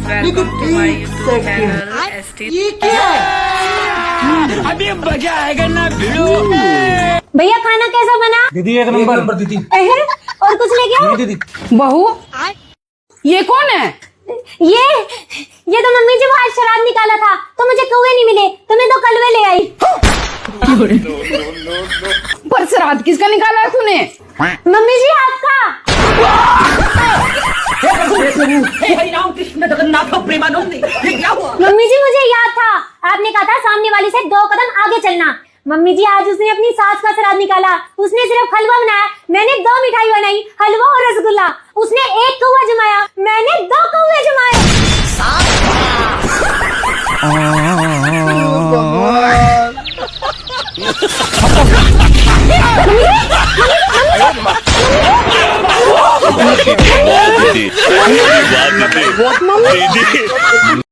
Welcome to my YouTube channel ST. ये क्या है? अभी मजा आएगा ना भिड़ो। भैया खाना कैसा बना? दीदी एक नंबर दीदी। और कुछ ले गया? नहीं दीदी। बहू ये कौन है? ये तो मम्मी जी वो आज शराब निकाला था तो मुझे कौवे नहीं मिले तो मैं तो कलवे ले आई। पर श्राद्ध किसका निकाला है तूने? मम्मी जी आपका। मम्मी जी मुझे याद था आपने कहा था सामने वाली से 2 कदम आगे चलना। मम्मी जी आज उसने अपनी सास का श्राद्ध निकाला। उसने सिर्फ हलवा बनाया, मैंने 2 मिठाई बनाई, हलवा और रसगुल्ला। उसने 1 कौवा जमाया, मैंने 2 कौवे जमाए। दीदी